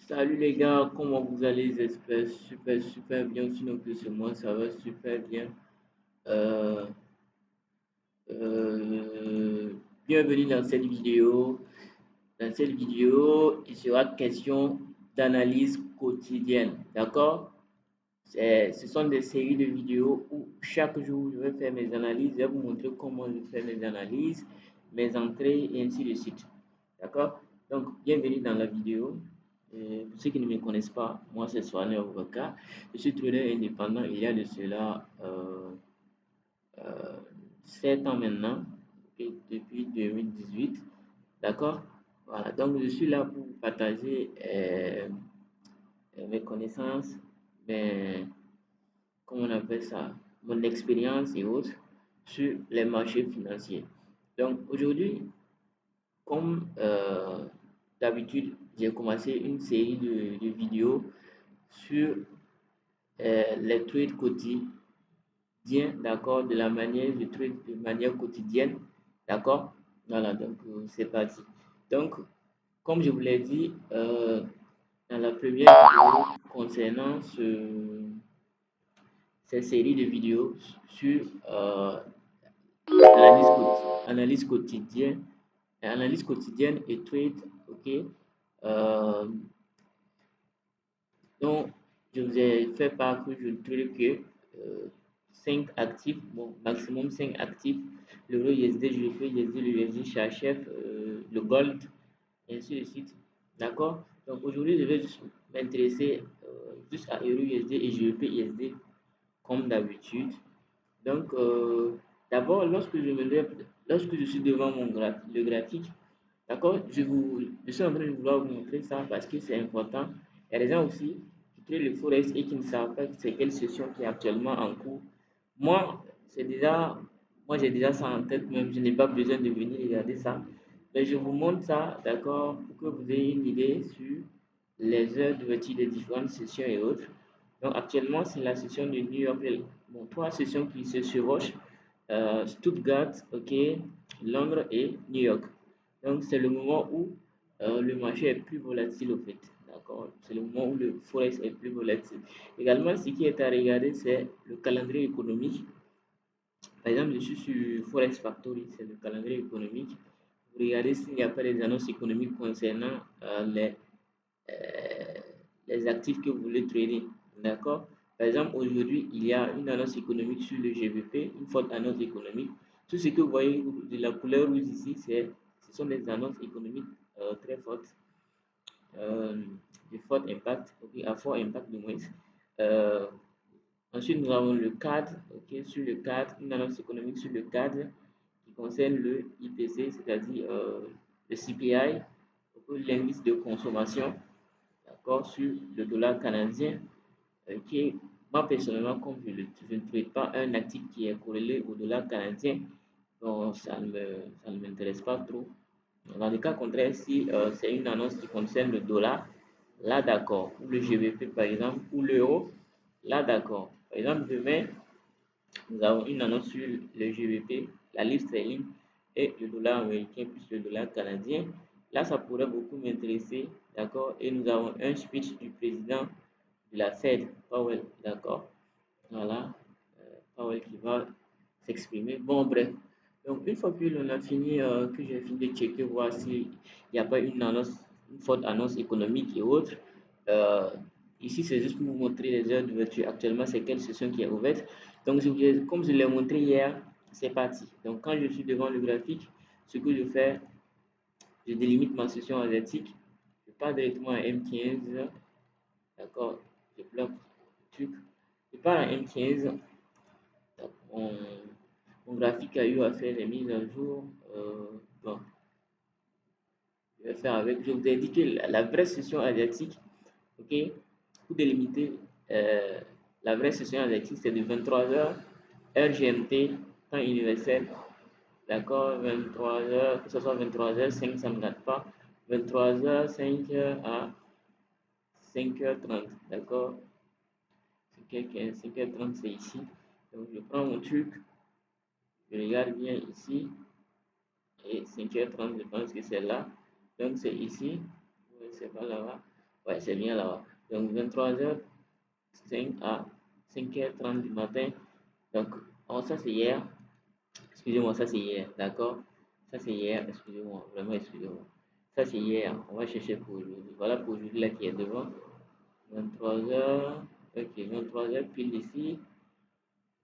Salut les gars, comment vous allez? J'espère super bien, sinon que c'est moi, ça va super bien. Euh, euh, Bienvenue dans cette vidéo. Dans cette vidéo, il sera question d'analyse quotidienne, d'accord? Ce sont des séries de vidéos où chaque jour je vais faire mes analyses, je vais vous montrer comment je fais mes analyses, mes entrées et ainsi de suite. D'accord? Donc, bienvenue dans la vidéo. Pour ceux qui ne me connaissent pas, moi c'est Soane Ouaka. Je suis trader indépendant il y a de cela euh, 7 ans maintenant, et depuis 2018. D'accord? Voilà, donc je suis là pour partager mes connaissances, mes, comment on appelle ça, mon expérience et autres sur les marchés financiers. Donc aujourd'hui, comme d'habitude, j'ai commencé une série de vidéos sur les trades quotidiens, d'accord, de la manière de trade de manière quotidienne, d'accord. Voilà, donc c'est parti. Donc, comme je vous l'ai dit dans la première vidéo concernant cette série de vidéos sur analyse quotidienne, analyse quotidienne et trade, ok. Euh, donc, je vous ai fait part que je ne trade que 5 actifs, bon, maximum 5 actifs, l'euro USD, GBP, USD, le USD, CHF, le gold, et ainsi de suite. D'accord? Donc, aujourd'hui, je vais juste m'intéresser juste à euro USD et GBP USD, comme d'habitude. Donc, d'abord, lorsque je suis devant le graphique, d'accord, je suis en train de vouloir vous montrer ça parce que c'est important. Il y a des gens aussi qui créent le Forex et qui ne savent pas c'est quelle session qui est actuellement en cours. Moi, c'est déjà, moi j'ai déjà ça en tête même, je n'ai pas besoin de venir regarder ça. Mais je vous montre ça, d'accord, pour que vous ayez une idée sur les heures d'ouverture des différentes sessions et autres. Donc actuellement, c'est la session de New York. Bon, trois sessions qui se chevauchent. Stuttgart, ok, Londres et New York. Donc c'est le moment où le marché est plus volatile au fait. D'accord? C'est le moment où le forex est plus volatile. Également, ce qui est à regarder, c'est le calendrier économique. Par exemple, je suis sur Forex Factory, c'est le calendrier économique. Vous regardez s'il n'y a pas des annonces économiques concernant euh, les actifs que vous voulez trader. D'accord? Par exemple, aujourd'hui, il y a une annonce économique sur le GBP, une forte annonce économique. Tout ce que vous voyez de la couleur rouge ici, ce sont des annonces économiques très fortes, euh, de fort impact, okay, à fort impact du moins. Euh, Ensuite, nous avons le cadre, ok, sur le cadre, une annonce économique sur le cadre qui concerne le IPC, c'est-à-dire le CPI, l'indice de consommation, d'accord, sur le dollar canadien, qui est, moi personnellement, comme je ne trade pas un actif qui est corrélé au dollar canadien, donc ça ne m'intéresse pas trop. Dans le cas contraire, si c'est une annonce qui concerne le dollar, là d'accord, ou le GBP par exemple, ou l'euro, là d'accord. Par exemple, demain, nous avons une annonce sur le GBP, la livre sterling et le dollar américain plus le dollar canadien. Là, ça pourrait beaucoup m'intéresser, d'accord? Et nous avons un speech du président de la Fed, Powell, d'accord? Voilà, Powell qui va s'exprimer. Bon, bref. Donc, une fois que l'on a fini, que j'ai fini de checker, voir s'il n'y a pas une annonce, une forte annonce économique et autres, euh, ici, c'est juste pour vous montrer les heures d'ouverture. Actuellement, c'est quelle session qui est ouverte. Donc, comme je l'ai montré hier, c'est parti. Donc, quand je suis devant le graphique, ce que je fais, je délimite ma session asiatique. Je pars directement à M15. D'accord? Je bloque le truc. Je pars à M15. Mon, mon graphique a eu à faire les mises à jour. Bon, je vais faire avec. Je vous ai dit que la vraie session asiatique, ok, pour délimiter la vraie session asiatique, c'est de 23h, heure GMT, temps universel. D'accord, 23h, que ce soit 23h, 5, ça ne me gâte pas. 23h, 5h à 5h30, d'accord? 5h15, 5h30, c'est ici. Donc, je prends mon truc, je regarde bien ici, et 5h30, je pense que c'est là. Donc, c'est ici, c'est pas là-bas. Ouais, c'est bien là-bas. Donc 23h05 à 5h30 du matin. Donc, oh, ça c'est hier. Excusez-moi, ça c'est hier, d'accord? Ça c'est hier, excusez-moi, vraiment excusez-moi. Ça c'est hier, on va chercher pour aujourd'hui. Voilà pour aujourd'hui là qui est devant. 23h, ok, 23h pile ici.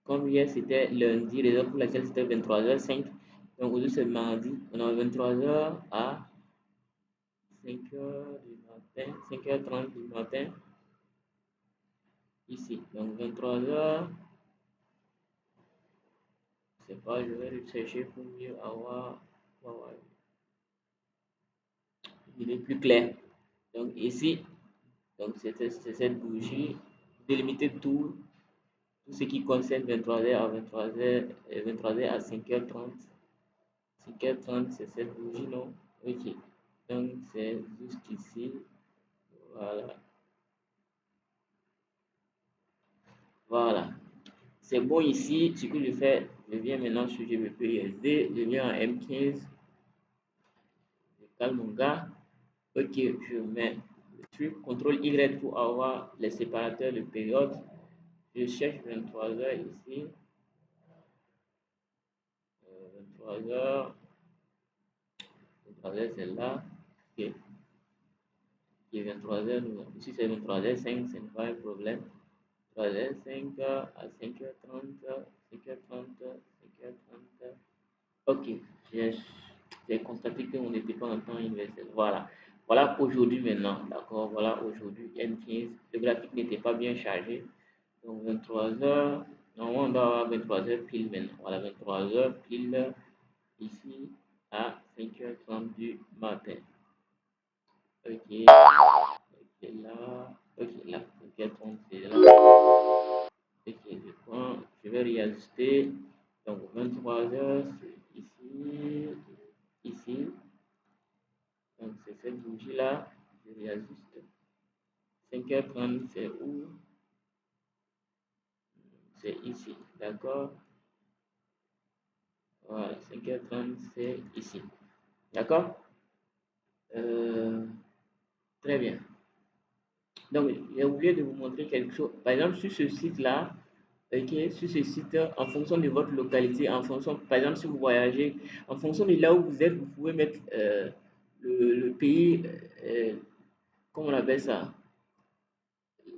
Comme hier c'était lundi, raison pour laquelle c'était 23h05. Donc aujourd'hui c'est mardi, on a 23h à 5h du matin, 5h30 du matin, ici. Donc 23h, je sais pas, je vais chercher pour mieux avoir une idée plus claire. Donc ici, donc c'est cette bougie, délimiter tout ce qui concerne 23h à 23h, 23h à 5h30. 5h30, c'est cette bougie, non? Ok. Donc c'est jusqu'ici. Voilà. Voilà. C'est bon ici. Ce que je fais, je viens maintenant sur GBP USD. Je viens en M15. Je calme mon gars. Ok, je mets le truc. CTRL Y pour avoir les séparateurs de période. Je cherche 23h ici. 23h. 23h, c'est là. Ok. Et 23h, ici c'est 23h05, ce n'est pas un problème. 3h05 à 5h30, 5h30, 5h30. Ok, j'ai constaté qu'on n'était pas en temps universel. Voilà. Voilà aujourd'hui maintenant. D'accord. Voilà aujourd'hui M15. Le graphique n'était pas bien chargé. Donc 23h. Normalement, on doit avoir 23h pile maintenant. Voilà, 23h pile ici à 5h30 du matin. Ok. Ok là. Ok là. 5h30 c'est là. Ok, je vais réajuster. Donc 23h, c'est ici, ici. Donc c'est cette bougie-là. Je réajuste. 5h30, c'est où? C'est ici. D'accord? Voilà, 5h30, c'est ici. D'accord? Euh, Très bien. Donc, j'ai oublié de vous montrer quelque chose. Par exemple, sur ce site-là, ok, sur ce site, en fonction de votre localité, en fonction, par exemple, si vous voyagez, en fonction de là où vous êtes, vous pouvez mettre le pays, comment on appelle ça,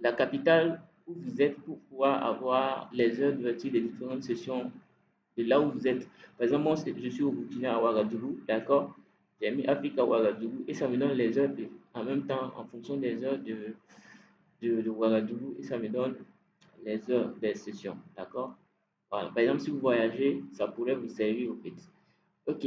la capitale où vous êtes pour pouvoir avoir les heures d'ouverture des différentes sessions de là où vous êtes. Par exemple, moi, je suis au Burkina à Ouagadougou, d'accord? J'ai mis Afrique à Ouagadougou et ça me donne les heures en même temps en fonction des heures de Ouagadougou et ça me donne les heures des sessions, d'accord? Voilà. Par exemple, si vous voyagez, ça pourrait vous servir au fait. Ok,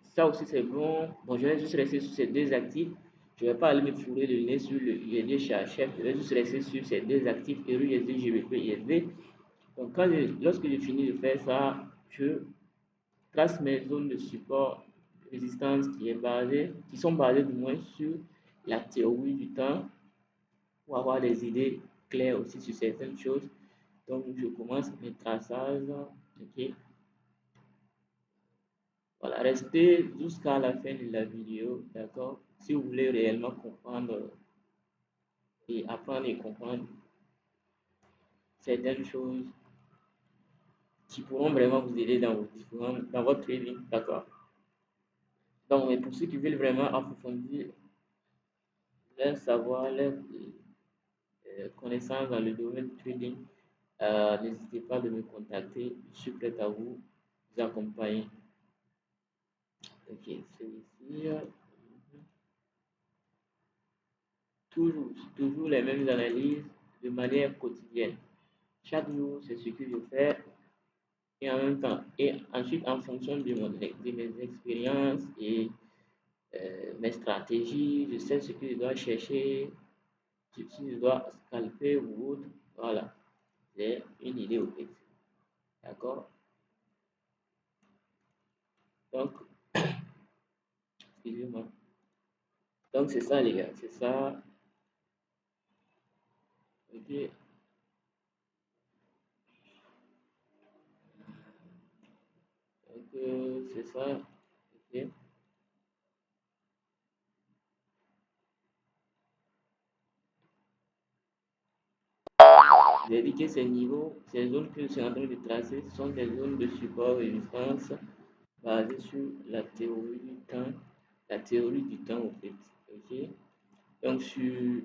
ça aussi c'est bon. Bon, je vais juste rester sur ces deux actifs. Je ne vais pas aller me fourrer le nez sur le USD chef. Je vais juste rester sur ces deux actifs, EUR USD, GBP USD. Donc, lorsque je finis de faire ça, je trace mes zones de support, de résistance qui sont basées du moins sur la théorie du temps pour avoir des idées claires aussi sur certaines choses. Donc, je commence mes traçages. Ok. Voilà, restez jusqu'à la fin de la vidéo, d'accord? Si vous voulez réellement comprendre et apprendre et comprendre certaines choses qui pourront vraiment vous aider dans votre trading, d'accord? Donc, mais pour ceux qui veulent vraiment approfondir leur savoir, leur connaissance dans le domaine du trading, n'hésitez pas de me contacter. Je suis prêt à vous accompagner. Ok, c'est ici. Toujours les mêmes analyses de manière quotidienne. Chaque jour, c'est ce que je fais et en même temps, et ensuite en fonction de mes expériences et mes stratégies, je sais ce que je dois chercher, si je dois scalper ou autre. Voilà, j'ai une idée au fait. D'accord? Donc, excusez-moi. Donc, c'est ça, les gars, c'est ça. Ok, donc, c'est ça. Ok. J'ai dit que ces niveaux, ces zones que je suis en train de tracer sont des zones de support résistance basées sur la théorie du temps au fait. Ok? Donc sur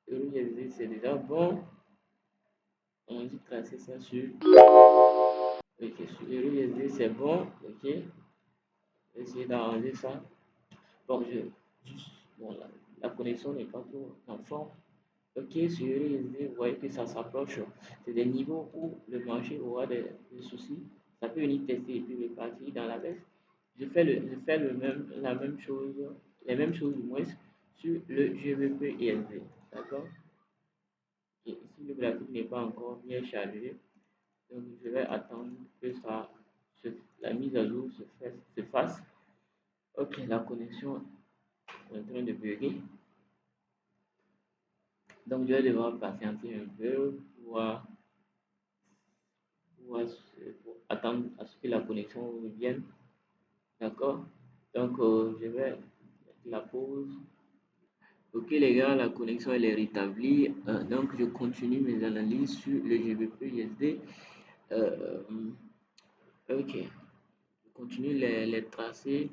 Euro-USD, c'est déjà bon. On dit tracer ça sur. Ok, sur Euro-USD, c'est bon. Ok? Essayer d'arranger ça. Bon, bon, la connexion n'est pas trop en forme. Ok, sur USD, vous voyez que ça s'approche. C'est des niveaux où le marché aura des soucis. Ça peut venir tester et puis repartir dans la baisse. Je fais la même chose, les mêmes choses du moins sur le GBP ISD. D'accord? Et ici, le graphique n'est pas encore bien chargé. Donc, je vais attendre que la mise à jour se fasse. Ok, la connexion est en train de bugger. Donc, je vais devoir patienter un peu pour attendre à ce que la connexion revienne. D'accord? Donc, je vais mettre la pause. Ok, les gars, la connexion elle est rétablie. Donc, je continue mes analyses sur le GBP USD. Ok, je continue les tracés.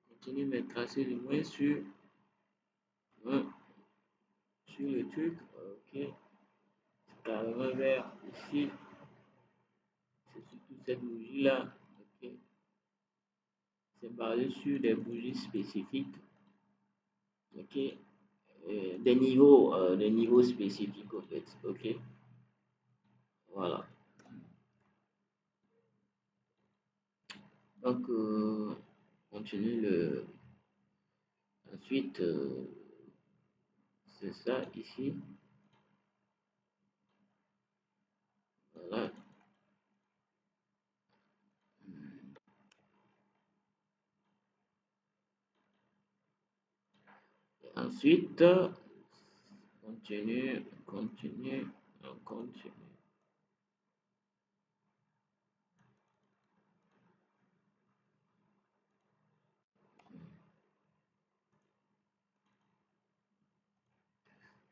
Je continue mes tracés du moins sur le truc. Ok, carrément vers ici. C'est surtout cette bougie-là. Ok, c'est basé sur des bougies spécifiques. Ok, des niveaux spécifiques en fait. Ok, voilà. Donc, continue ensuite, c'est ça ici. Voilà. Et ensuite, on continue.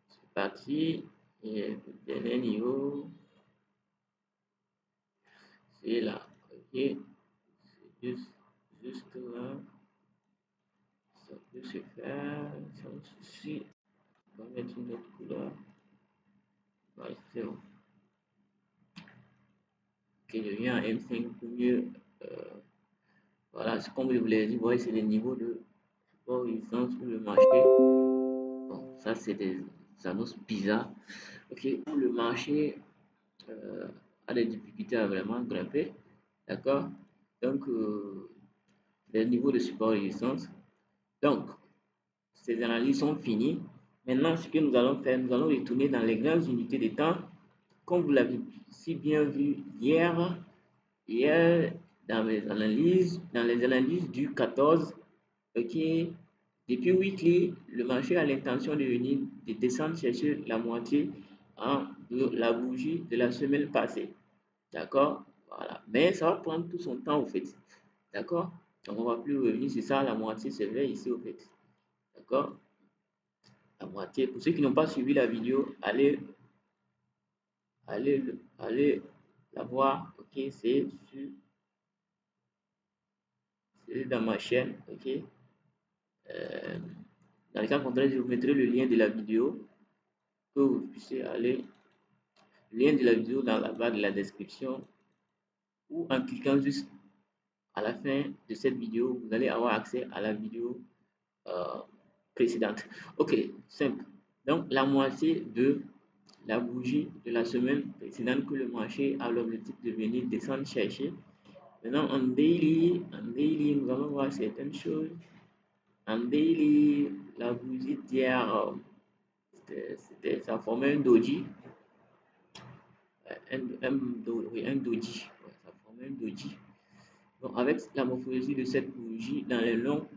C'est parti. Et le dernier niveau, c'est là. Ok, c'est juste là. Ça peut se faire sans souci. On va mettre une autre couleur. Ouais, c'est bon. Ok, je viens à M5 pour mieux. Euh, voilà, c'est comme je vous l'ai dit, vous voyez, c'est des niveaux de support résistance pour le marché. Bon, ça, c'est des annonces bizarres. Ok, où le marché a des difficultés à vraiment grimper. D'accord? Donc, les niveaux de support résistance. Donc, ces analyses sont finies. Maintenant, ce que nous allons faire, nous allons retourner dans les grandes unités de temps. Comme vous l'avez si bien vu hier dans les analyses du 14, ok, depuis weekly, le marché a l'intention de descendre chercher la moitié de la bougie de la semaine passée. D'accord? Voilà. Mais ça va prendre tout son temps au fait. D'accord? Donc on va plus revenir sur ça. La moitié c'est vrai ici au fait. D'accord? La moitié. Pour ceux qui n'ont pas suivi la vidéo, allez la voir. Ok? C'est dans ma chaîne. Ok? Euh, dans le cas contraire, je vous mettrai le lien de la vidéo que vous puissiez aller. Le lien de la vidéo dans la barre de la description ou en cliquant juste à la fin de cette vidéo, vous allez avoir accès à la vidéo euh, précédente. Ok, simple. Donc, la moitié de la bougie de la semaine précédente que le marché a l'objectif de venir descendre chercher. Maintenant, en daily, nous allons voir certaines choses. En daily, la bougie d'hier, ça formait un doji. Un doji. Ouais, ça formait un doji. Donc, avec la morphologie de cette bougie dans les longs,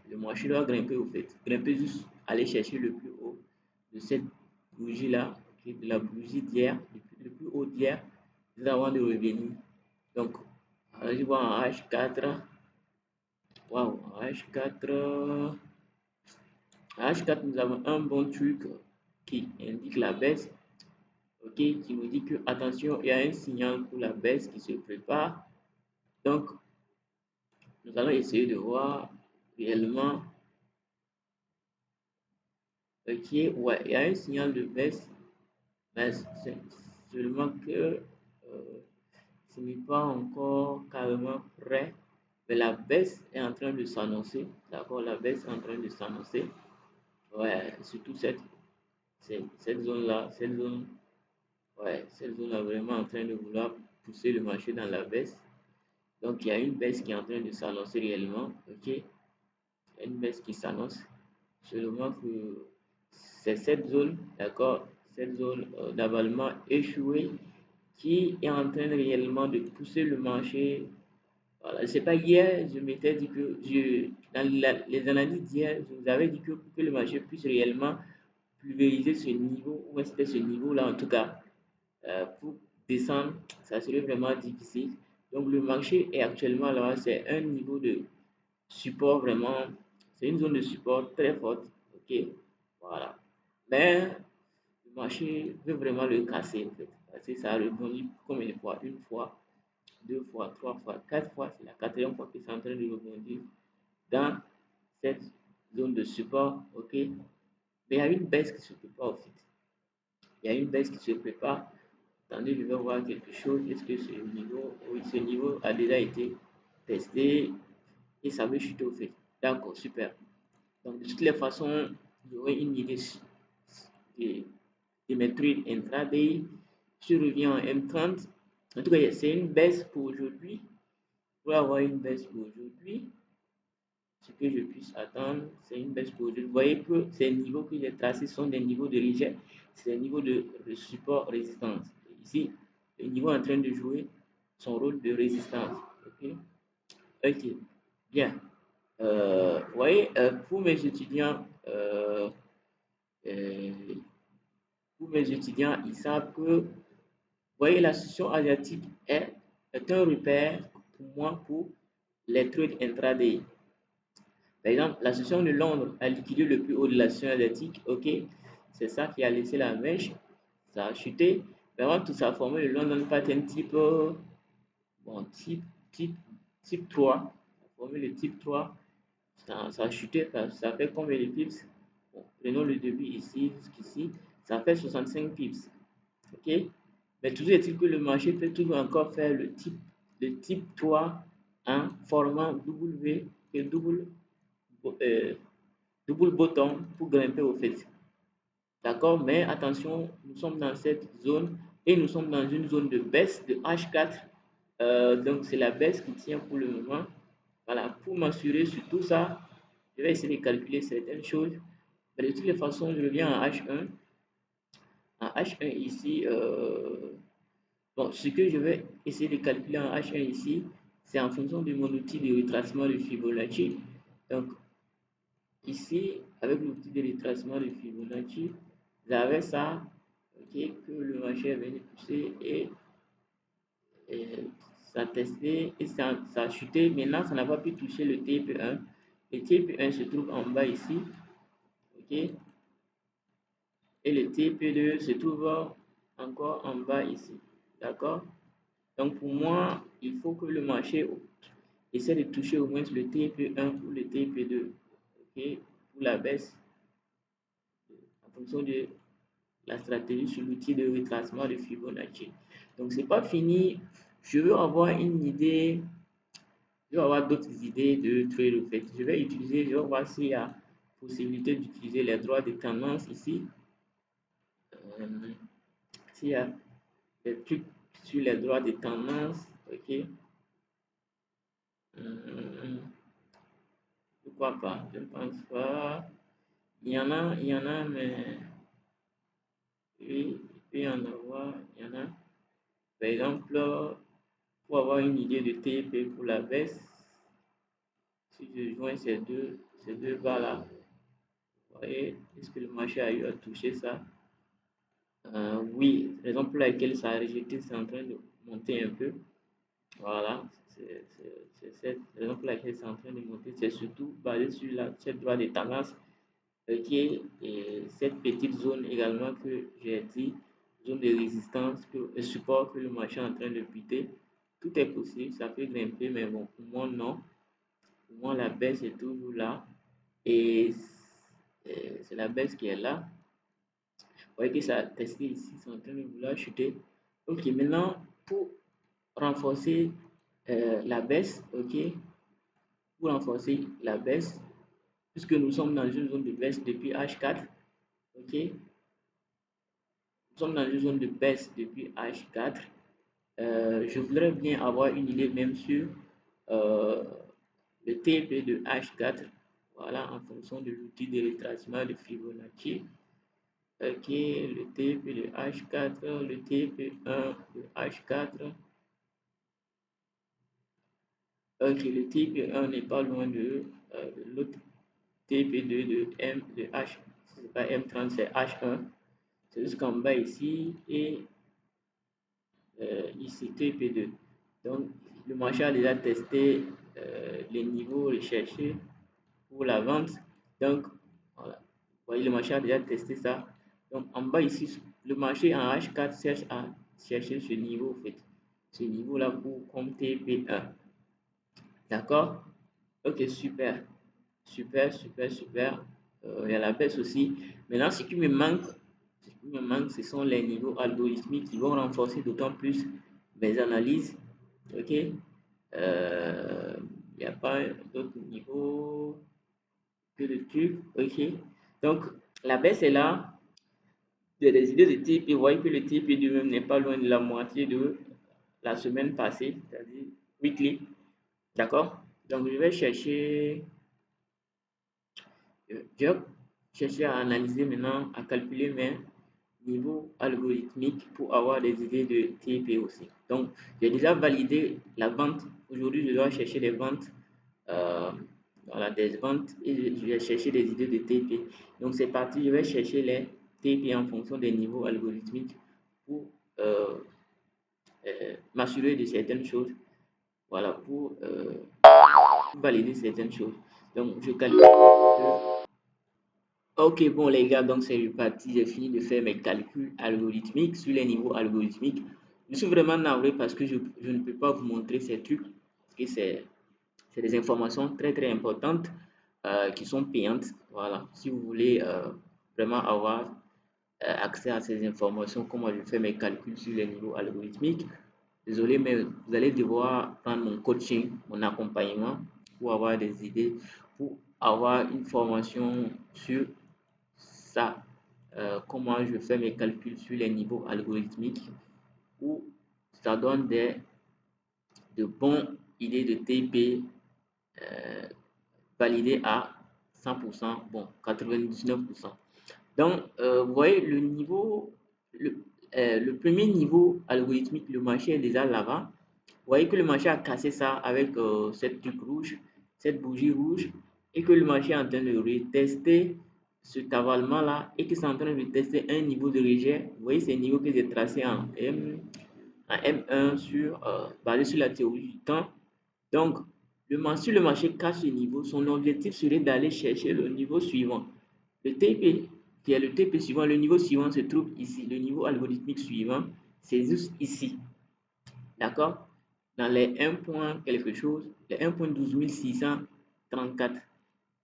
le marché doit grimper au fait. Grimper juste aller chercher le plus haut de cette bougie-là, okay, de la bougie d'hier, le plus haut d'hier, avant de revenir. Donc, je vois en H4. Waouh, en H4, nous avons un bon truc qui indique la baisse. ok, qui nous dit que attention, il y a un signal pour la baisse qui se prépare. Donc, nous allons essayer de voir réellement, ok, ouais, il y a un signal de baisse, mais c'est seulement que ce n'est pas encore carrément prêt, mais la baisse est en train de s'annoncer, d'accord, la baisse est en train de s'annoncer, ouais, surtout cette zone-là, cette zone est vraiment en train de vouloir pousser le marché dans la baisse. Donc, il y a une baisse qui est en train de s'annoncer réellement. Ok, il y a une baisse qui s'annonce. Seulement que c'est cette zone, d'accord, cette zone d'avalement échoué qui est en train réellement de pousser le marché. Voilà, c'est pas hier, je m'étais dit que les analyses d'hier, je vous avais dit que pour que le marché puisse réellement pulvériser ce niveau, ou c'était ce niveau-là en tout cas, pour descendre, ça serait vraiment difficile. Donc le marché est actuellement là, c'est un niveau de support vraiment, c'est une zone de support très forte. Ok, voilà. Mais le marché veut vraiment le casser en fait. Parce que ça a rebondi combien de fois? Une fois, deux fois, trois fois, quatre fois. C'est la quatrième fois que c'est en train de rebondir dans cette zone de support. Ok, mais il y a une baisse qui se prépare en fait. Il y a une baisse qui se prépare. Attendez, je vais voir quelque chose. Est-ce que ce niveau, oui, ce niveau a déjà été testé et ça veut chuter au fait. D'accord, super. Donc, de toutes les façons, j'aurai une idée de, de mes trades intraday. Je reviens en M30. En tout cas, c'est une baisse pour aujourd'hui. Pour avoir une baisse pour aujourd'hui, ce que je puisse attendre, c'est une baisse pour aujourd'hui. Vous voyez que ces niveaux que j'ai tracés sont des niveaux de rejet, c'est des niveaux de support résistance. Ici, le niveau est en train de jouer son rôle de résistance. Ok, ok, bien. Vous voyez, pour mes étudiants, euh, ils savent que, vous voyez, la session asiatique est un repère pour moi pour les trades intraday. Par exemple, la session de Londres a liquidé le plus haut de la session asiatique. Ok, c'est ça qui a laissé la mèche. Ça a chuté. Mais avant tout, ça a formé le London Pattern type, bon, type, type 3. Ça a formé le type 3. Ça a chuté. Ça fait combien de pips? Bon, prenons le début ici jusqu'ici. Ça fait 65 pips. Ok, mais toujours est-il que le marché peut toujours encore faire le type 3 en formant W et euh, double bottom pour grimper au fait. D'accord, mais attention, nous sommes dans cette zone et nous sommes dans une zone de baisse de H4. Donc c'est la baisse qui tient pour le moment. Voilà, pour m'assurer sur tout ça, je vais essayer de calculer certaines choses. Mais de toutes les façons, je reviens en H1. En H1 ici, bon, ce que je vais essayer de calculer en H1 ici, c'est en fonction de mon outil de retracement de Fibonacci. Donc ici, avec l'outil de retracement de Fibonacci, j'avais ça, ok, que le marché est venu pousser et ça a testé et ça a chuté. Maintenant, ça n'a pas pu toucher le TP1. Le TP1 se trouve en bas ici, ok, et le TP2 se trouve encore en bas ici, d'accord. Donc pour moi, il faut que le marché essaie de toucher au moins le TP1 ou le TP2, ok, pour la baisse en fonction de la stratégie sur l'outil de retracement de Fibonacci. Donc, c'est pas fini. Je veux avoir une idée, je veux avoir d'autres idées de trade au fait. Je vais voir s'il y a possibilité d'utiliser les droits de tendance ici. Euh, S'il y a des trucs sur les droits de tendance, ok. Euh, Pourquoi pas? Je ne pense pas. Il y en a, mais oui, il peut y en avoir, il y en a. Par exemple, pour avoir une idée de TP pour la baisse, si je joins ces deux barres-là, vous voyez, est-ce que le marché a eu à toucher ça? Oui, raison pour laquelle ça a rejeté, c'est en train de monter un peu. Voilà, c'est cette raison pour laquelle c'est en train de monter. C'est surtout basé sur cette droite de tendance qui est et cette petite zone également que j'ai dit, zone de résistance, le support que le marché est en train de buter. Tout est possible, ça peut grimper, mais bon, pour moi, non. Pour moi, la baisse est toujours là. Et c'est la baisse qui est là. Vous voyez que ça a testé ici, c'est en train de vouloir chuter. Ok, maintenant, pour renforcer la baisse, ok, pour renforcer la baisse, puisque nous sommes dans une zone de baisse depuis H4, ok, nous sommes dans une zone de baisse depuis H4. Je voudrais bien avoir une idée même sur euh, le TP de H4, voilà, en fonction de l'outil de retracement de Fibonacci. Ok, le TP de H4, le TP1 de H4. Ok, le TP1 n'est pas loin de l'autre TP2 de M de H. C'est pas M30, c'est H1. C'est jusqu'en bas ici et ici TP2. Donc, le marché a déjà testé les niveaux recherchés pour la vente. Donc, voilà. Vous voyez, le marché a déjà testé ça. Donc, en bas ici, le marché en H4 cherche à chercher ce niveau, en fait. Ce niveau-là pour comme TP1. D'accord? Ok, super. Super, super, super. Il y a la baisse aussi. Maintenant, ce qui me manque, ce sont les niveaux algorithmiques qui vont renforcer d'autant plus mes analyses. Ok? Il n'y a pas d'autres niveaux que le truc. Ok? Donc, la baisse est là. Des idées de type, vous voyez que le type du même n'est pas loin de la moitié de la semaine passée, c'est-à-dire weekly. D'accord? Donc, je vais chercher à analyser maintenant, à calculer mes niveaux algorithmiques pour avoir des idées de TP aussi. Donc, j'ai déjà validé la vente. Aujourd'hui, je dois chercher des ventes, euh, voilà, des ventes et je vais chercher des idées de TP. Donc, c'est parti, je vais chercher les TP en fonction des niveaux algorithmiques pour m'assurer de certaines choses. Voilà, pour valider certaines choses. Donc, je calcule. Ok, bon les gars, donc c'est reparti. J'ai fini de faire mes calculs algorithmiques sur les niveaux algorithmiques. Je suis vraiment navré parce que je ne peux pas vous montrer ces trucs, parce que c'est des informations très très importantes qui sont payantes. Voilà, si vous voulez vraiment avoir accès à ces informations, comment je fais mes calculs sur les niveaux algorithmiques, désolé, mais vous allez devoir prendre mon coaching, mon accompagnement pour avoir des idées, pour avoir une formation sur ça, comment je fais mes calculs sur les niveaux algorithmiques, où ça donne de bonnes idées de TP euh, validées à 100%, bon, 99%. Donc, vous voyez, le premier niveau algorithmique, le marché est déjà là-bas. Vous voyez que le marché a cassé ça avec cette truc rouge, cette bougie rouge, et que le marché est en train de retester cet avalement-là et que c'est en train de tester un niveau de rejet. Vous voyez ces niveaux que j'ai tracés en M1 basé sur la théorie du temps. Donc, si le marché casse ce niveau, son objectif serait d'aller chercher le niveau suivant. Le TP, qui est le TP suivant, le niveau suivant se trouve ici. Le niveau algorithmique suivant, c'est juste ici. D'accord? Dans les 1 point quelque chose, les 1.12634.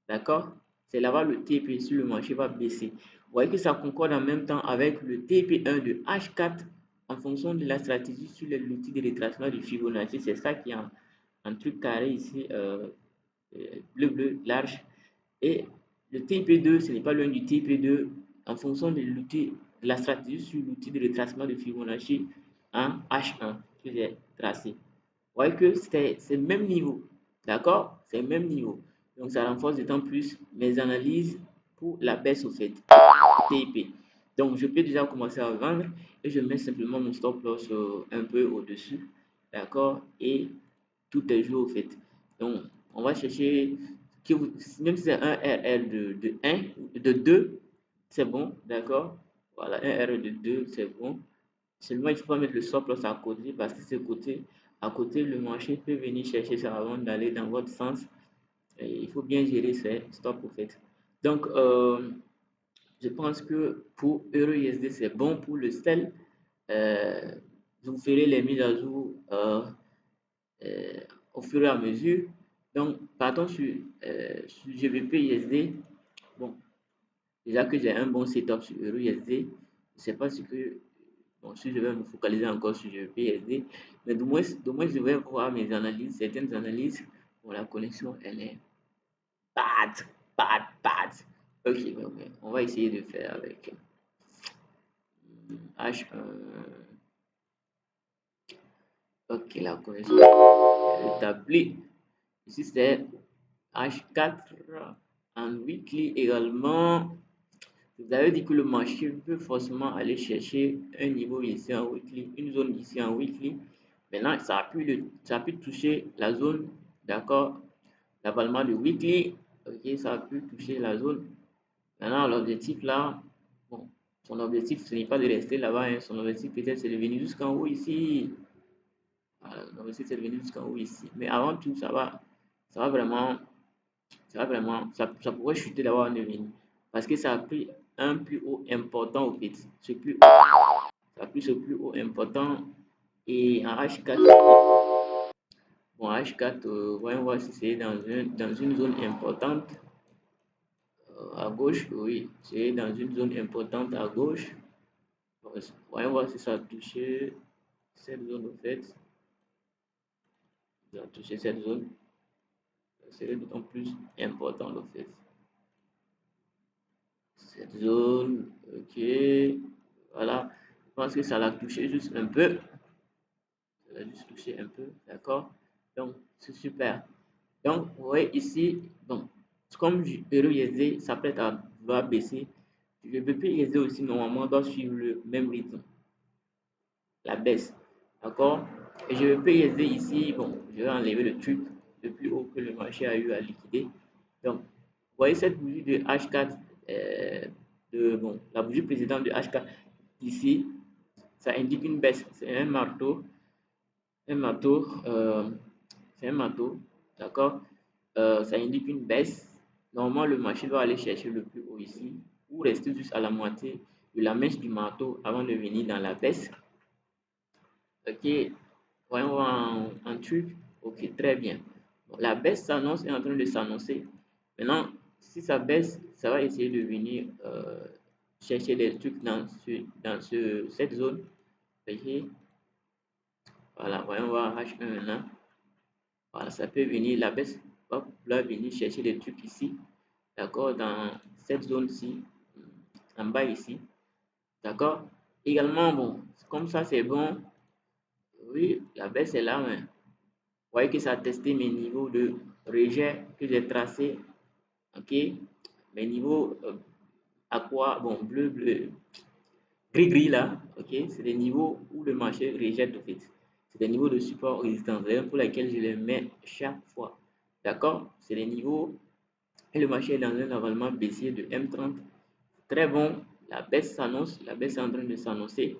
D'accord? C'est là-bas le TP sur le marché va baisser. Vous voyez que ça concorde en même temps avec le TP1 de H4 en fonction de la stratégie sur l'outil de retracement du Fibonacci. C'est ça qui est en truc carré ici, bleu large. Et le TP2, ce n'est pas loin du TP2 en fonction de l'outil, de la stratégie sur l'outil de retracement de Fibonacci en H1 que j'ai tracé. Vous voyez que c'est le même niveau. D'accord? C'est le même niveau. Donc, ça renforce d'autant plus mes analyses pour la baisse au fait. TP. Donc, je peux déjà commencer à vendre et je mets simplement mon stop loss un peu au-dessus. D'accord? Et tout est joué au fait. Donc, on va chercher, même si c'est un RR de 1, de 2, c'est bon. D'accord? Voilà, un RR de 2, c'est bon. Seulement, il faut pas mettre le stop loss à côté parce que à côté, le marché peut venir chercher ça avant d'aller dans votre sens. Et il faut bien gérer ces stops au fait. Donc, je pense que pour EURUSD, c'est bon pour le sell. euh, vous ferez les mises à jour euh, au fur et à mesure. Donc, partons sur GBP USD. Bon, déjà que j'ai un bon setup sur EURUSD, je ne sais pas si que bon, si je vais me focaliser encore sur GBP USD, mais du moins, je vais voir mes analyses, certaines analyses. Bon, la connexion, elle est bad, bad, bad. Ok, ok, on va essayer de faire avec H1. Ok, la connexion est établie. Ici, c'est H4 en weekly également. Vous avez dit que le marché peut forcément aller chercher un niveau ici en weekly, une zone ici en weekly. Maintenant, ça a pu toucher la zone, d'accord, l'avalement de weekly. Ok, ça a pu toucher la zone. Maintenant, l'objectif là, bon, son objectif, ce n'est pas de rester là-bas, hein. Son objectif peut-être c'est de venir jusqu'en haut ici. Voilà, l'objectif c'est de venir jusqu'en haut ici. Mais avant tout, ça va vraiment ça pourrait chuter d'avoir un devenu. Parce que ça a pris un plus haut important au fait. Ce plus haut, ça a pris ce plus haut important. Et en H4, bon, H4, voyons voir si c'est dans une zone importante. À gauche, oui, c'est dans une zone importante à gauche. Voyons voir si ça a touché cette zone au fait. Ça a touché cette zone. Ça serait d'autant plus important au fait. Cette zone, ok, voilà, je pense que ça l'a touché juste un peu, ça l'a juste touché un peu, d'accord, donc c'est super. Donc vous voyez ici, donc comme Euro USD s'apprête à vouloir baisser, le BP USD aussi normalement doit suivre le même rythme, la baisse, d'accord, et je peux USD ici, bon, je vais enlever le truc le plus haut que le marché a eu à liquider. Donc vous voyez cette bougie de H4, bon, la bougie précédente de H4 ici, ça indique une baisse. C'est un marteau, c'est un marteau, d'accord? Ça indique une baisse. Normalement, le marché doit aller chercher le plus haut ici ou rester juste à la moitié de la mèche du marteau avant de venir dans la baisse. Ok, voyons voir un truc. Ok, très bien. Bon, la baisse s'annonce, est en train de s'annoncer. Maintenant, si ça baisse, ça va essayer de venir chercher des trucs cette zone. Ok, voilà, voyons voir H1 maintenant. Voilà, ça peut venir, la baisse va pouvoir venir chercher des trucs ici. D'accord, dans cette zone-ci, en bas ici. D'accord. Également, bon, comme ça c'est bon. Oui, la baisse est là, mais vous voyez que ça a testé mes niveaux de rejet que j'ai tracé. Ok, mes niveaux aqua, bon, bleu, bleu, gris, gris là. Ok, c'est des niveaux où le marché rejette au fait. C'est des niveaux de support résistance, raison pour laquelle je les mets chaque fois. D'accord, c'est des niveaux et le marché est dans un avalement baissier de M30. Très bon, la baisse s'annonce, la baisse est en train de s'annoncer.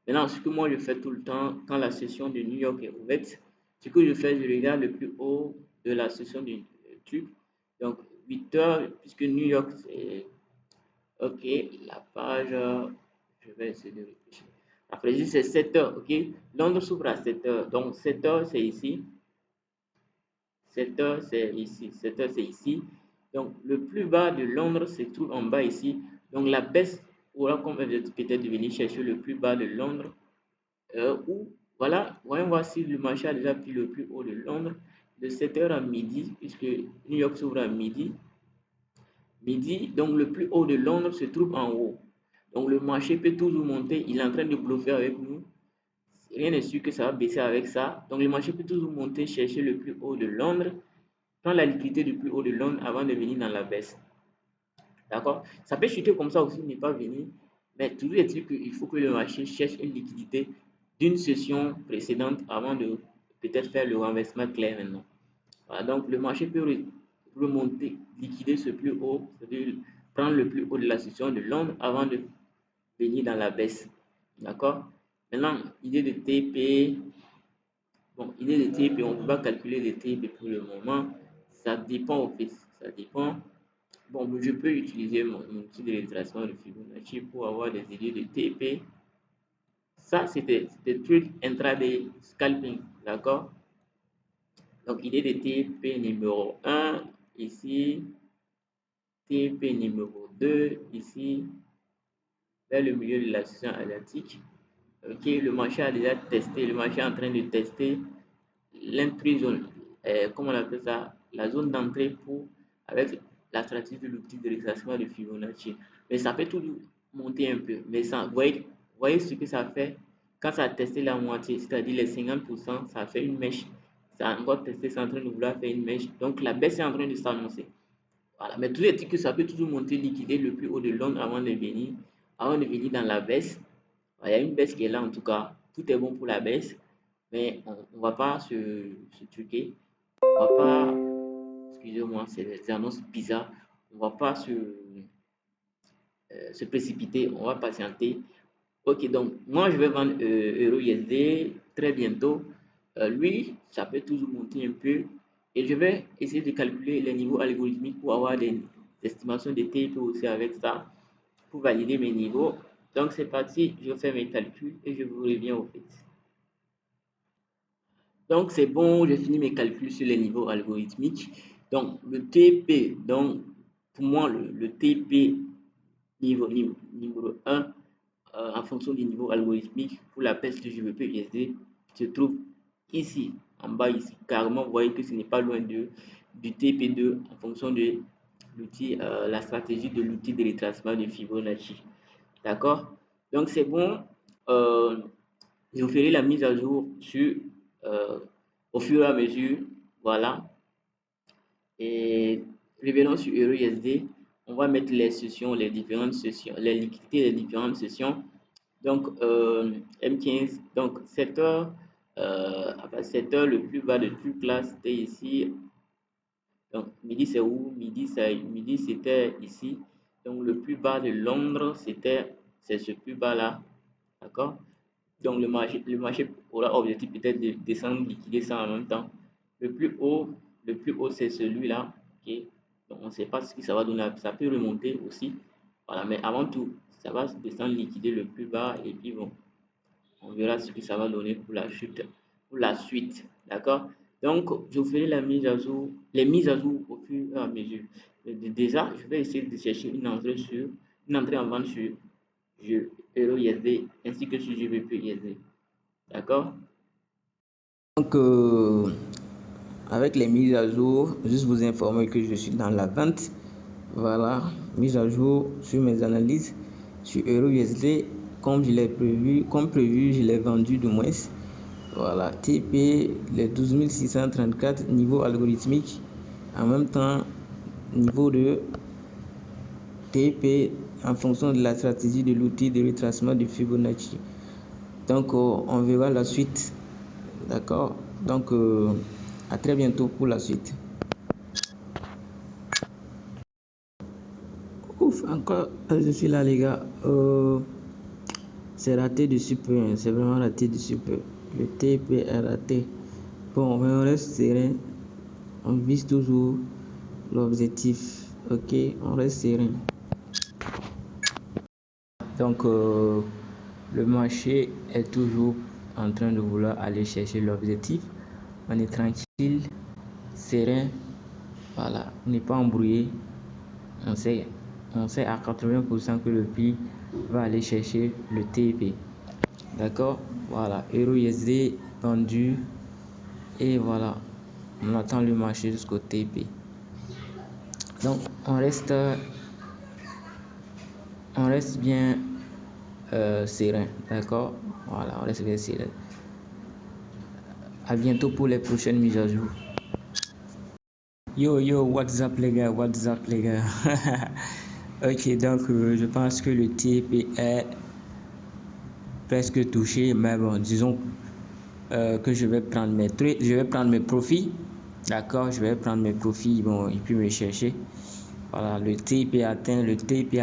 Maintenant, ce que moi je fais tout le temps quand la session de New York est ouverte, ce que je fais, je regarde le plus haut de la session du truc. Donc 8 heures, puisque New York c'est ok, la page, je vais essayer de réfléchir. Après, c'est 7 heures, ok. Londres s'ouvre à 7 heures, donc 7 heures c'est ici, 7 heures c'est ici, 7 heures c'est ici. Donc le plus bas de Londres se trouve en bas ici. Donc la baisse aura comme objectif peut-être de venir chercher le plus bas de Londres. Ou voilà, voyons voir si le marché a déjà pris le plus haut de Londres de 7 heures à midi, puisque New York s'ouvre à midi. Midi, donc le plus haut de Londres se trouve en haut. Donc le marché peut toujours monter, il est en train de bluffer avec nous. Rien n'est sûr que ça va baisser avec ça. Donc le marché peut toujours monter, chercher le plus haut de Londres, prendre la liquidité du plus haut de Londres avant de venir dans la baisse. D'accord? Ça peut chuter comme ça aussi, n'est pas venir. Mais toujours est-il qu'il faut que le marché cherche une liquidité d'une session précédente avant de peut-être faire le renversement clair maintenant. Voilà, donc le marché peut remonter, liquider ce plus haut, c'est-à-dire prendre le plus haut de la session de Londres avant de venir dans la baisse. D'accord? Maintenant, idée de TP. Bon, idée de TP, on ne peut pas calculer les TP pour le moment. Ça dépend au fait. Ça dépend. Bon, je peux utiliser mon outil de retracement de Fibonacci pour avoir des idées de TP. Ça, c'était des trucs intraday scalping, d'accord? Donc, idée de TP numéro un ici, TP numéro 2 ici, vers le milieu de la session asiatique. Ok, le marché a déjà testé, le marché est en train de tester l'entry zone, comment on appelle ça, la zone d'entrée pour, avec la stratégie de l'outil de retracement de Fibonacci. Mais ça peut toujours monter un peu. Mais ça, voyez ce que ça fait quand ça a testé la moitié, c'est-à-dire les 50%, ça fait une mèche. Ça a encore testé, c'est en train de vouloir faire une mèche. Donc la baisse est en train de s'annoncer. Voilà. Mais toujours est-il que ça peut toujours monter, liquider le plus haut de Londres avant de venir dans la baisse. Il y a une baisse qui est là en tout cas. Tout est bon pour la baisse. Mais on ne va pas se truquer. On va pas, excusez-moi, c'est des annonces bizarres. On va pas se précipiter. On va patienter. Ok, donc moi je vais vendre Euro USD très bientôt. Lui, ça peut toujours monter un peu. Et je vais essayer de calculer les niveaux algorithmiques pour avoir des estimations de TP aussi avec ça, pour valider mes niveaux. Donc c'est parti, je fais mes calculs et je vous reviens au fait. Donc c'est bon, j'ai fini mes calculs sur les niveaux algorithmiques. Donc le TP, donc pour moi le TP numéro 1 en fonction du niveau algorithmique pour la peste de GBP USD se trouve ici, en bas ici. Carrément, vous voyez que ce n'est pas loin du TP2 en fonction de l'outil, la stratégie de l'outil de retracement de Fibonacci. D'accord? Donc c'est bon. Euh, je vous ferai la mise à jour sur, euh, au fur et à mesure. Voilà. Et revenons sur EURUSD. On va mettre les sessions, les différentes sessions, les liquidités des différentes sessions. Donc, M15, donc 7 heures, à 7 heures, le plus bas de toute classe, c'était ici. Donc, midi, c'est où? Midi, c'était ici. Donc, le plus bas de Londres, c'est ce plus bas là. D'accord? Donc, le marché aura objectif peut-être de descendre, liquider ça en même temps. Le plus haut, c'est celui-là. Ok? Donc, on ne sait pas ce que ça va donner. Ça peut remonter aussi. Voilà, mais avant tout, ça va descendre, liquider le plus bas et puis bon, on verra ce que ça va donner pour la chute, pour la suite. D'accord? Donc, je vous ferai la mise à jour, les mises à jour au fur et à mesure. Déjà, je vais essayer de chercher une entrée en vente sur Euro USD ainsi que sur GBP USD. D'accord? Donc, avec les mises à jour, juste vous informer que je suis dans la vente. Voilà, mise à jour sur mes analyses sur Euro USD. Comme je l'ai prévu, je l'ai vendu du moins. Voilà, TP, les 12 634 niveau algorithmique. En même temps, niveau de TP en fonction de la stratégie de l'outil de retracement de Fibonacci. Donc, on verra la suite. D'accord? Donc, à très bientôt pour la suite. Ouf, encore, je suis là, les gars. C'est raté de super, hein. C'est vraiment raté de super. Le TP est raté. Bon, on reste serein. On vise toujours l'objectif. Ok, on reste serein. Donc, le marché est toujours en train de vouloir aller chercher l'objectif. On est tranquille, serein. Voilà, on n'est pas embrouillé. On sait à 80% que le prix va aller chercher le TP. D'accord? Voilà, Euro USD vendu. Et voilà, on attend le marché jusqu'au TP. Donc, on reste bien serein. D'accord? Voilà, on reste bien serein. À bientôt pour les prochaines mises à jour. Yo, what's up les gars, Ok, donc je pense que le TP est presque touché, mais bon, disons que je vais prendre mes profits. D'accord, je vais prendre mes profits, bon, et puis me chercher. Voilà, le TP a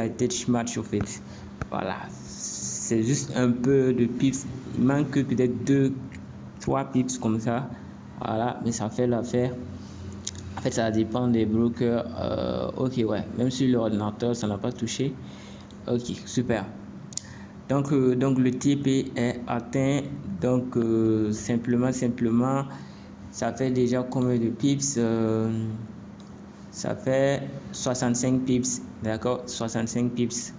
été match au fait. Voilà, c'est juste un peu de pips. Il manque peut-être 2-3 pips comme ça. Voilà, mais ça fait l'affaire. En fait, ça dépend des brokers. Ok, ouais, même sur l'ordinateur, ça n'a pas touché. Ok, super. Donc le TP est atteint. Donc simplement, ça fait déjà combien de pips? Ça fait 65 pips, d'accord? 65 pips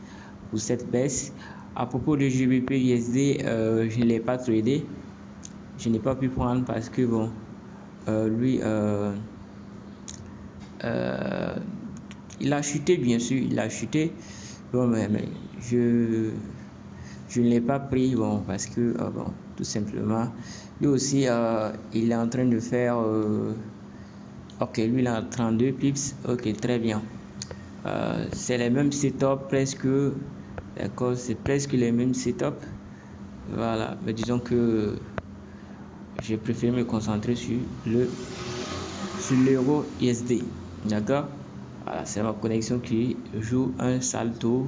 pour cette baisse. À propos de GBP USD, je ne l'ai pas tradé. Je n'ai pas pu prendre parce que bon, lui, il a chuté, bien sûr, il a chuté. Bon, mais je ne l'ai pas pris, bon, parce que, bon, tout simplement, lui aussi, il est en train de faire, ok, lui, il a 32 pips, ok, très bien. C'est les mêmes setups, presque, d'accord, c'est presque les mêmes setups. Voilà, mais disons que j'ai préféré me concentrer sur l'euro USD, d'accord. Voilà, c'est ma connexion qui joue un salto.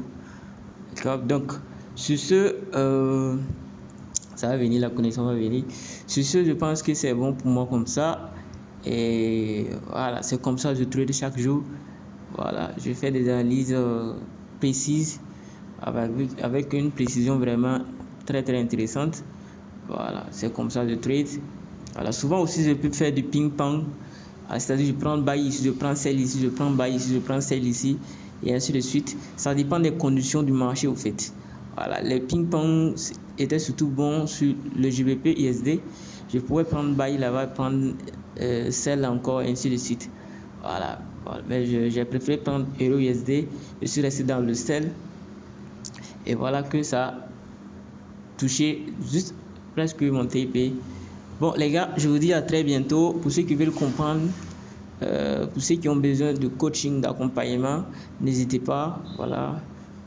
Donc, sur ce, ça va venir, la connexion va venir. Sur ce, je pense que c'est bon pour moi comme ça. Et voilà, c'est comme ça que je trade chaque jour. Voilà, je fais des analyses précises avec une précision vraiment très très intéressante. Voilà, c'est comme ça que je trade. Voilà, souvent aussi, je peux faire du ping-pong. C'est-à-dire, je prends buy ici, je prends celle ici, je prends buy ici, je prends celle ici, et ainsi de suite. Ça dépend des conditions du marché, au fait. Voilà, les ping-pong étaient surtout bons sur le GBP USD. Je pourrais prendre buy là-bas, prendre celle encore, et ainsi de suite. Voilà. Mais j'ai préféré prendre euro USD. Je suis resté dans le sell. Et voilà que ça a touché juste presque mon TP. Bon les gars, je vous dis à très bientôt. Pour ceux qui veulent comprendre, pour ceux qui ont besoin de coaching, d'accompagnement, n'hésitez pas, voilà,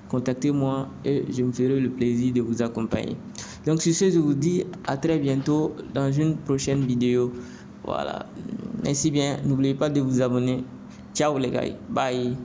contactez-moi et je me ferai le plaisir de vous accompagner. Donc sur ce, je vous dis à très bientôt dans une prochaine vidéo. Voilà, merci bien, n'oubliez pas de vous abonner. Ciao les gars, bye.